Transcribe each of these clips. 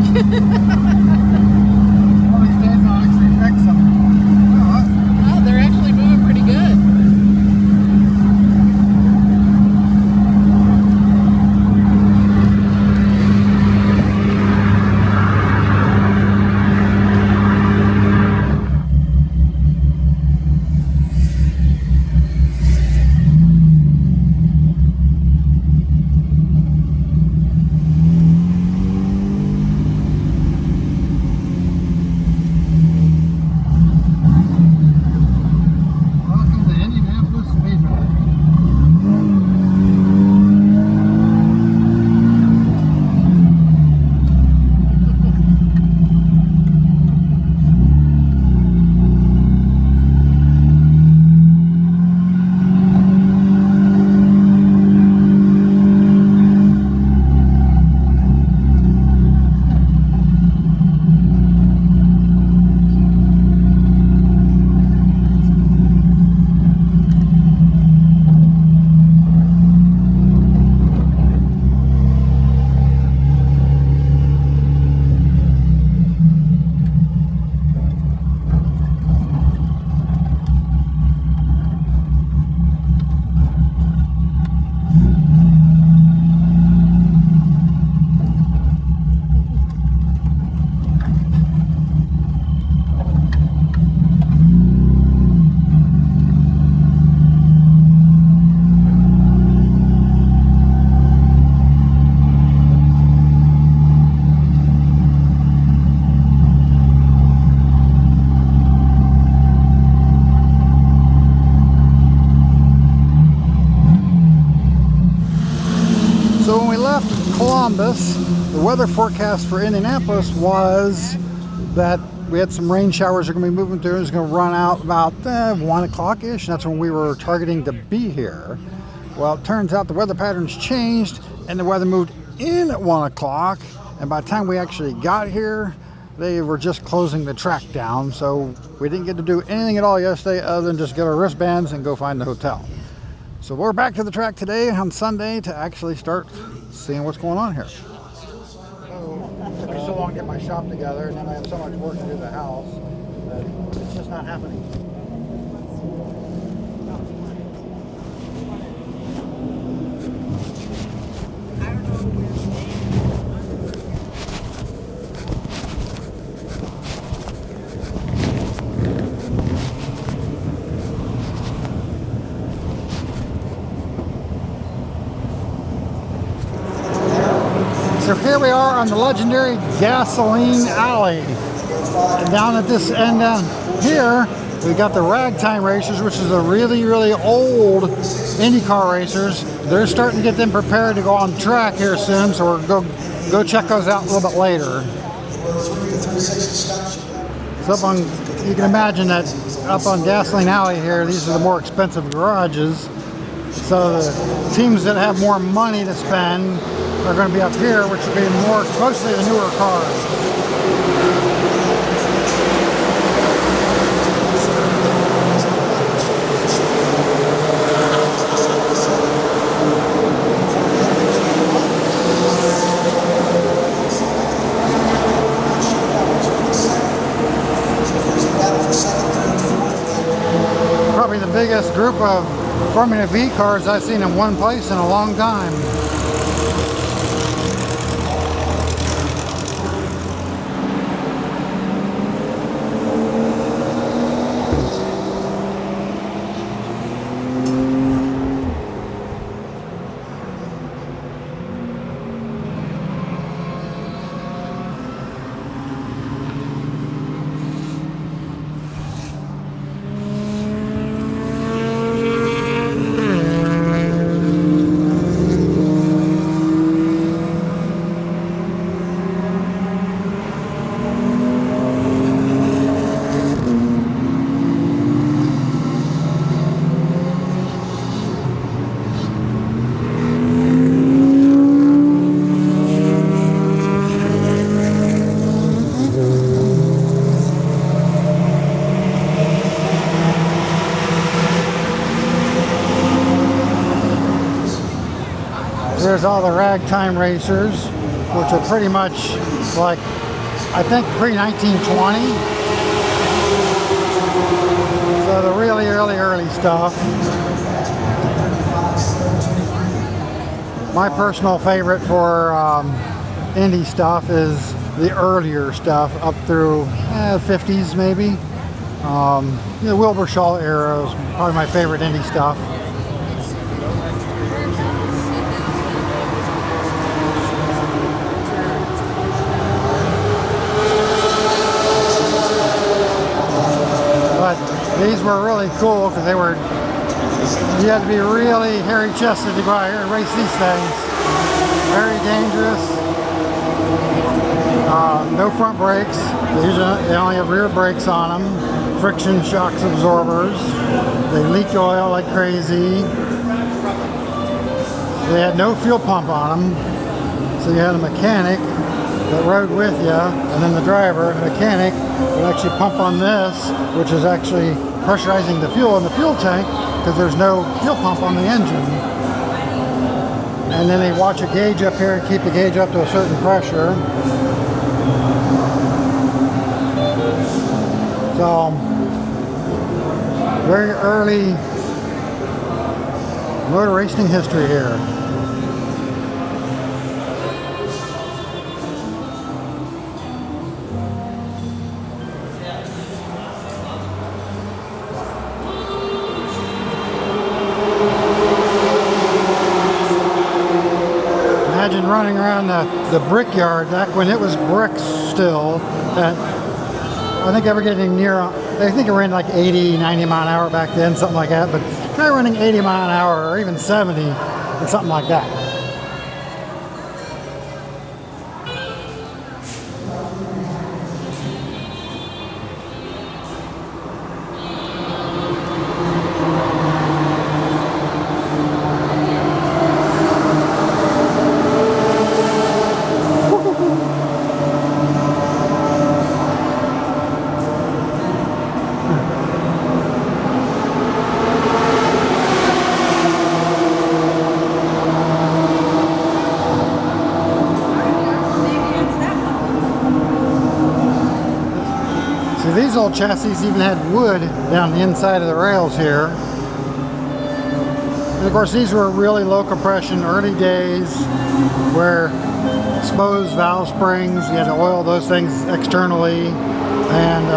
One of these days I'll actually fix them. Oh, they're actually moving pretty good. Welcome to Indianapolis Speedway. So when we left Columbus, the weather forecast for Indianapolis was that we had some rain showers that are going to be moving through. It's going to run out about 1 o'clock-ish, and that's when we were targeting to be here. Well, it turns out the weather patterns changed, and the weather moved in at 1 o'clock, and by the time we actually got here, they were just closing the track down, so we didn't get to do anything at all yesterday other than just get our wristbands and go find the hotel. So we're back to the track today on Sunday to actually start seeing what's going on here. It took me so long to get my shop together, and then I have so much work to do at the house that it's just not happening. So here we are on the legendary Gasoline Alley. And down at this end down here, we got the Ragtime Racers, which is a really, really old IndyCar racers. They're starting to get them prepared to go on track here soon, so we'll go check those out a little bit later. So up on, you can imagine that up on Gasoline Alley here, these are the more expensive garages. So the teams that have more money to spend are going to be up here, which will be mostly the newer cars. Probably the biggest group of Formula V cars I've seen in one place in a long time. There's all the Ragtime Racers. which are pretty much like, I think pre-1920. So the really early stuff. My personal favorite for Indy stuff is the earlier stuff up through 50s maybe. The Wilbur Shaw era is probably my favorite Indy stuff. But these were really cool because you had to be really hairy-chested to go out here and race these things. Very dangerous. No front brakes. They only have rear brakes on them. Friction shocks absorbers. They leak oil like crazy. They had no fuel pump on them. So you had a mechanic that rode with you, and then the driver, the mechanic, would actually pump on this, which is actually pressurizing the fuel in the fuel tank because there's no fuel pump on the engine. And then they watch a gauge up here and keep the gauge up to a certain pressure. So, very early motor racing history here. Imagine running around the Brickyard back when it was bricks still. I think they were getting near, I think it ran like 80, 90 mile an hour back then, something like that. But try running 80 mile an hour or even 70 or something like that. These old chassis even had wood down the inside of the rails here. And of course these were really low compression early days where exposed valve springs, you had to oil those things externally. And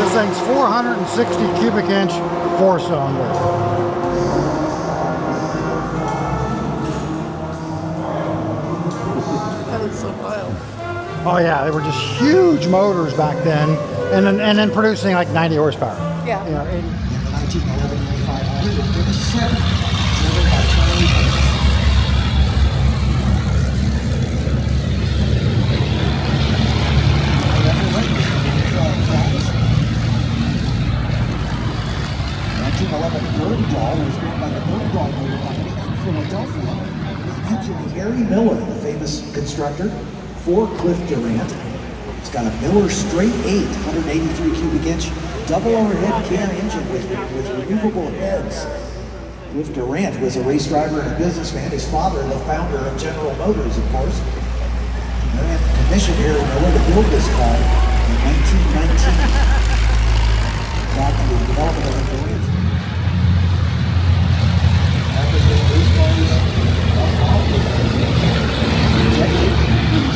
this thing's 460 cubic inch 4-cylinder. That looks so wild. Oh yeah, they were just huge motors back then, and then producing like 90 horsepower. Yeah. You know, 80. In the 1911 500, it finished seventh, driven by Charlie Hayes. However, right was the big flags. 1911 Bird Doll was built by the Bird Doll Motor Company in Philadelphia. Featuring Harry Miller, the famous constructor, for Cliff Durant. It's got a Miller Straight 8, 183 cubic inch, double overhead cam engine with removable heads. Cliff Durant was a race driver and a businessman. His father, the founder of General Motors, of course. Durant commissioned Harry Miller to build this car in 1919. Back to the development of the Durant. After the race cars,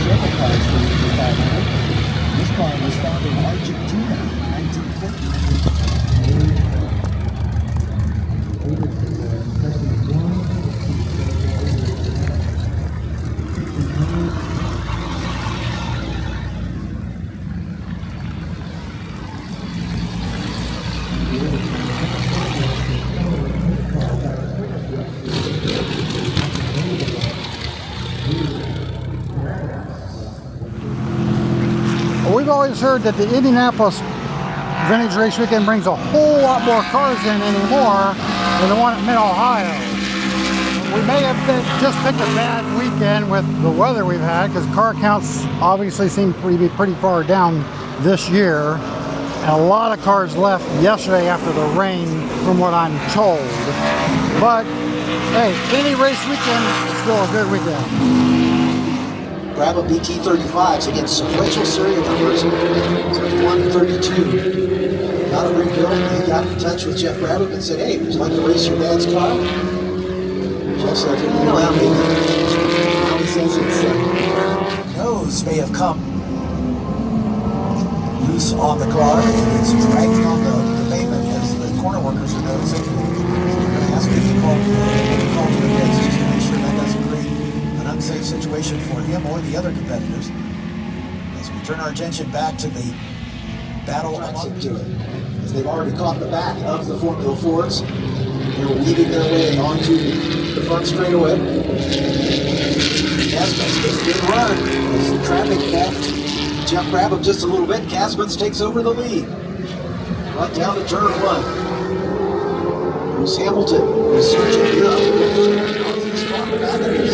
several cars for the 500. This car was found in Argentina in 1950. We've always heard that the Indianapolis Vintage Race Weekend brings a whole lot more cars in anymore than the one at Mid-Ohio. We may have just picked a bad weekend with the weather we've had, because car counts obviously seem to be pretty far down this year. And a lot of cars left yesterday after the rain, from what I'm told. But hey, any race weekend is still a good weekend. Brabham BT35s, again, sequential serial numbers, 31 and 32. Got a rebuild, he got in touch with Jeff Brabham and said, hey, would you like to race your dad's car? Jeff said, well, maybe. Now he says it's nose may have come loose on the car, and it's dragging on the pavement as the corner workers are noticing. So we're going to ask him to call to the pits just to make sure that doesn't create an unsafe situation for him or the other competitors. As we turn our attention back to the battle to it, as they've already caught the back of the Formula Fords. They're weaving their way onto the front straightaway. Casmans gets a good run as the traffic backed Jeff Brabham just a little bit. Casmans takes over the lead. Right down to turn one. Bruce Hamilton resurging here up back of his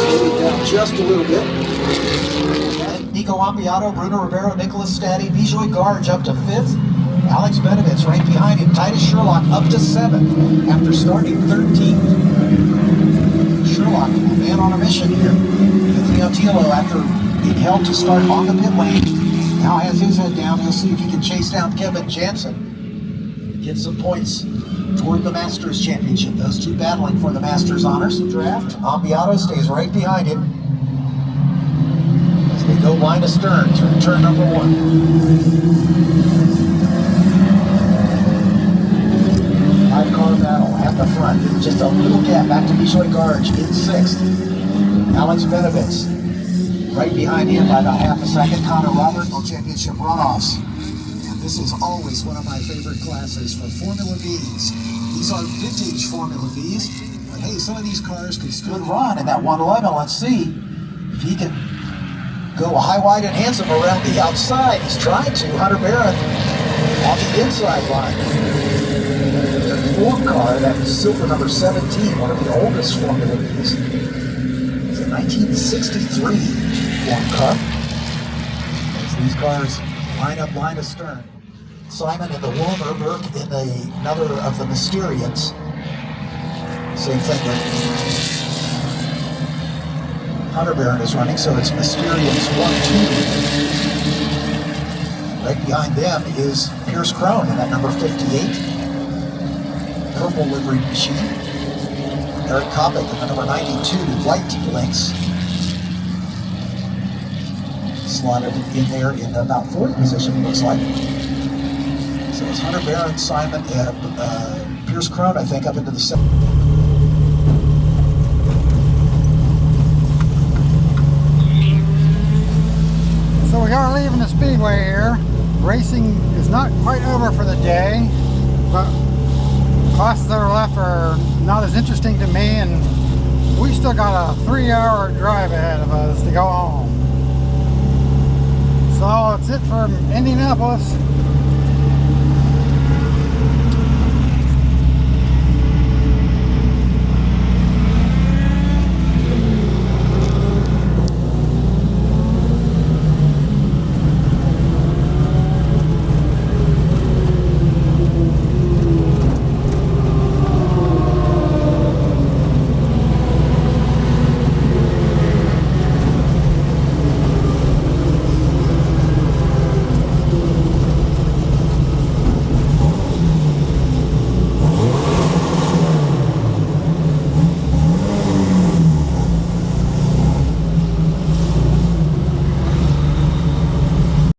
slowing down just a little bit. Nico Ambiato, Bruno Ribeiro, Nicholas Staddy, Bijoy Garge up to 5th. Alex Benovitz right behind him. Titus Sherlock up to 7th after starting 13th. Sherlock, a man on a mission here. Anthony Otillo, after being held to start on the pit lane, now has his head down. He'll see if he can chase down Kevin Jansen. Get some points toward the Masters Championship. Those two battling for the Masters honors. Draft. Ambiato stays right behind him. They go line astern through turn number 1. 5-car battle at the front. Just a little gap back to Bijoy Garge in 6th. Alex Benovitz right behind him by about half a second. Connor Roberts on championship runoffs. And this is always one of my favorite classes for Formula Vs. These are vintage Formula Vs. But hey, some of these cars could still run in that 111. Let's see if he can go high, wide, and handsome around the outside. He's trying to. Hunter Barron on the inside line. The Ford car, that was silver number 17, one of the oldest Formula V's. It's a 1963 Ford car. As these cars line up line astern. Simon in the Wilmer, Burke in another of the Mysterians. Same thing with Hunter Barron is running, so it's Mysterians 1, 2. Right behind them is Pierce Crone in that number 58. Purple livery machine. Eric Kopic in the number 92 white Lynx. Slotted in there in about 4th position, it looks like. So it's Hunter Barron, Simon, and Pierce Crone, I think, up into the 7th. So we are leaving the speedway here. Racing is not quite over for the day, but classes that are left are not as interesting to me, and we still got a 3-hour drive ahead of us to go home. So that's it from Indianapolis.